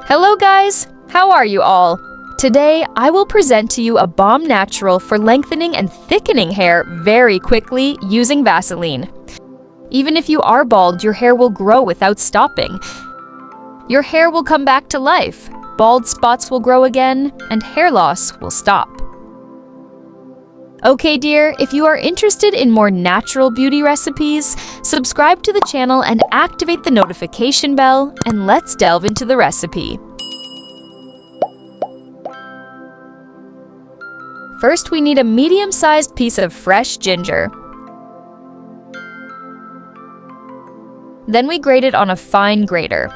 Hello guys, how are you all? Today, I will present to you a balm natural for lengthening and thickening hair very quickly using Vaseline. Even if you are bald, your hair will grow without stopping. Your hair will come back to life, bald spots will grow again, and hair loss will stop. Okay dear, if you are interested in more natural beauty recipes, subscribe to the channel and activate the notification bell, and let's delve into the recipe. First, we need a medium-sized piece of fresh ginger. Then we grate it on a fine grater.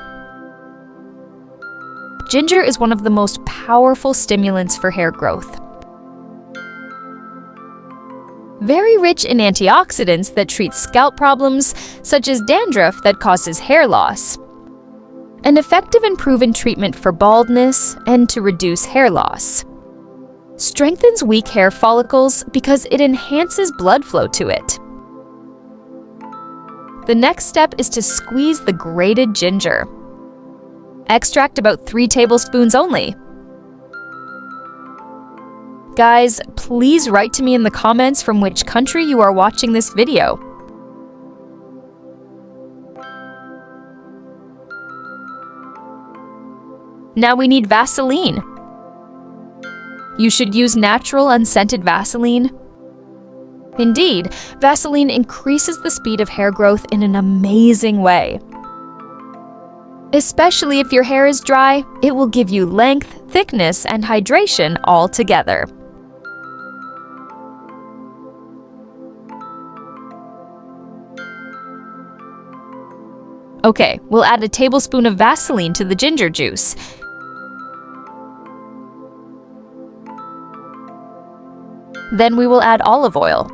Ginger is one of the most powerful stimulants for hair growth. Very rich in antioxidants that treat scalp problems, such as dandruff that causes hair loss. An effective and proven treatment for baldness and to reduce hair loss. Strengthens weak hair follicles because it enhances blood flow to it. The next step is to squeeze the grated ginger. Extract about 3 tablespoons only. Guys, please write to me in the comments from which country you are watching this video. Now we need Vaseline. You should use natural unscented Vaseline. Indeed, Vaseline increases the speed of hair growth in an amazing way. Especially if your hair is dry, it will give you length, thickness, and hydration all together. Okay, we'll add a tablespoon of Vaseline to the ginger juice. Then we will add olive oil.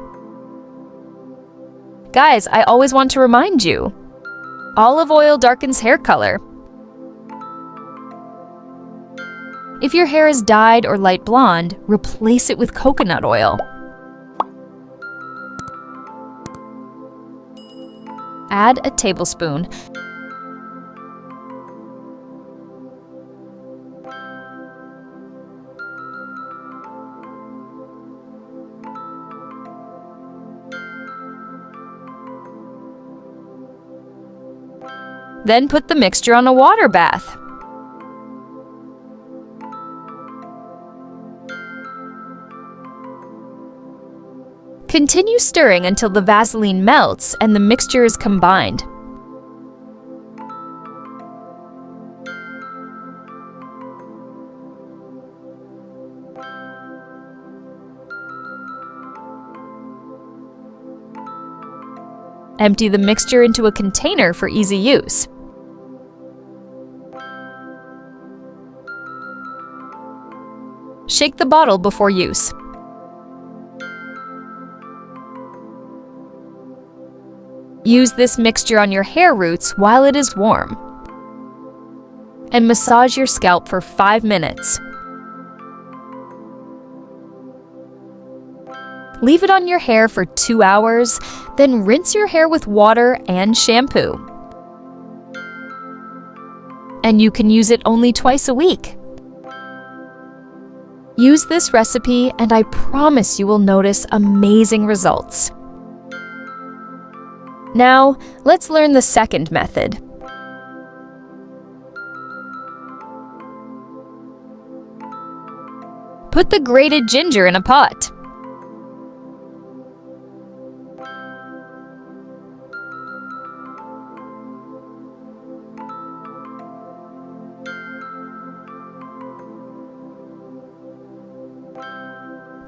Guys, I always want to remind you, olive oil darkens hair color. If your hair is dyed or light blonde, replace it with coconut oil. Add a tablespoon. Then put the mixture on a water bath. Continue stirring until the Vaseline melts and the mixture is combined. Empty the mixture into a container for easy use. Shake the bottle before use. Use this mixture on your hair roots while it is warm. And massage your scalp for 5 minutes. Leave it on your hair for 2 hours, then rinse your hair with water and shampoo. And you can use it only twice a week. Use this recipe and I promise you will notice amazing results. Now, let's learn the second method. Put the grated ginger in a pot.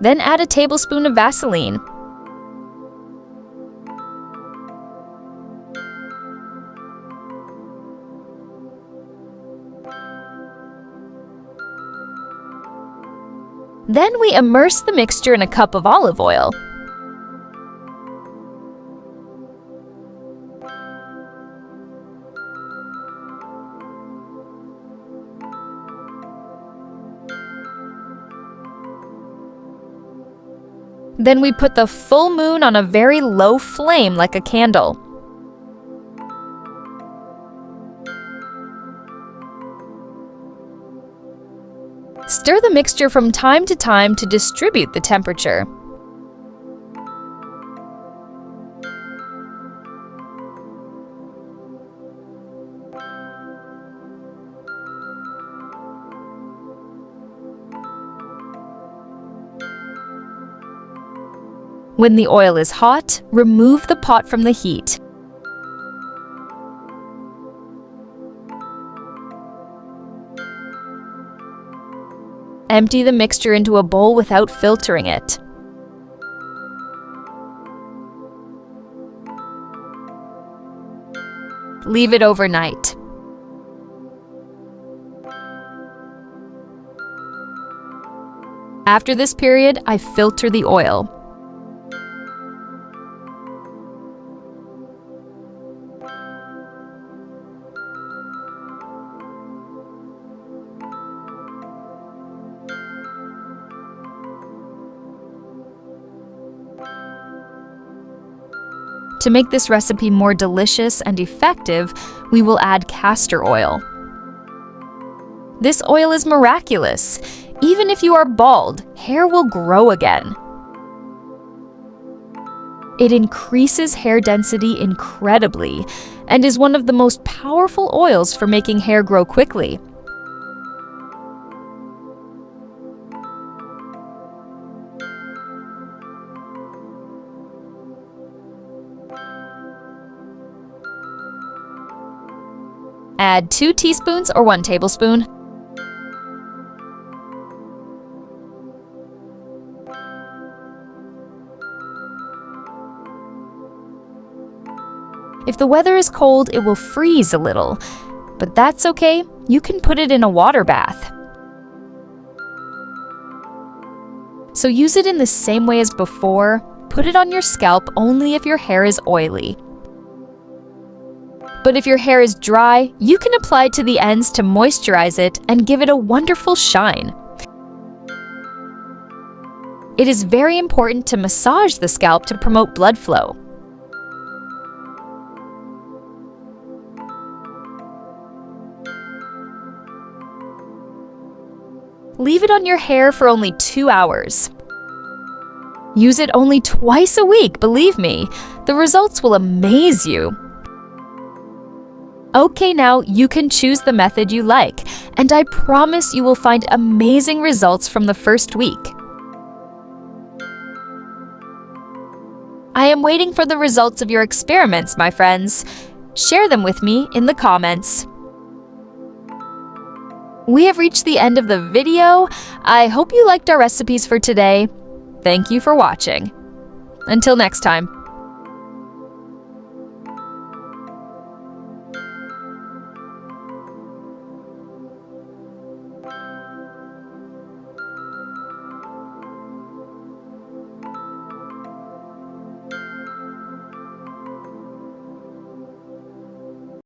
Then add a tablespoon of Vaseline. Then we immerse the mixture in a cup of olive oil. Then we put the full moon on a very low flame like a candle. Stir the mixture from time to time to distribute the temperature. When the oil is hot, remove the pot from the heat. Empty the mixture into a bowl without filtering it. Leave it overnight. After this period, I filter the oil. To make this recipe more delicious and effective, we will add castor oil. This oil is miraculous. Even if you are bald, hair will grow again. It increases hair density incredibly and is one of the most powerful oils for making hair grow quickly. Add 2 teaspoons or 1 tablespoon. If the weather is cold, it will freeze a little, but that's okay. You can put it in a water bath. So use it in the same way as before. Put it on your scalp only if your hair is oily. But if your hair is dry, you can apply it to the ends to moisturize it and give it a wonderful shine. It is very important to massage the scalp to promote blood flow. Leave it on your hair for only 2 hours. Use it only twice a week, believe me. The results will amaze you. Okay, now you can choose the method you like, and I promise you will find amazing results from the first week. I am waiting for the results of your experiments, my friends. Share them with me in the comments. We have reached the end of the video. I hope you liked our recipes for today. Thank you for watching. Until next time.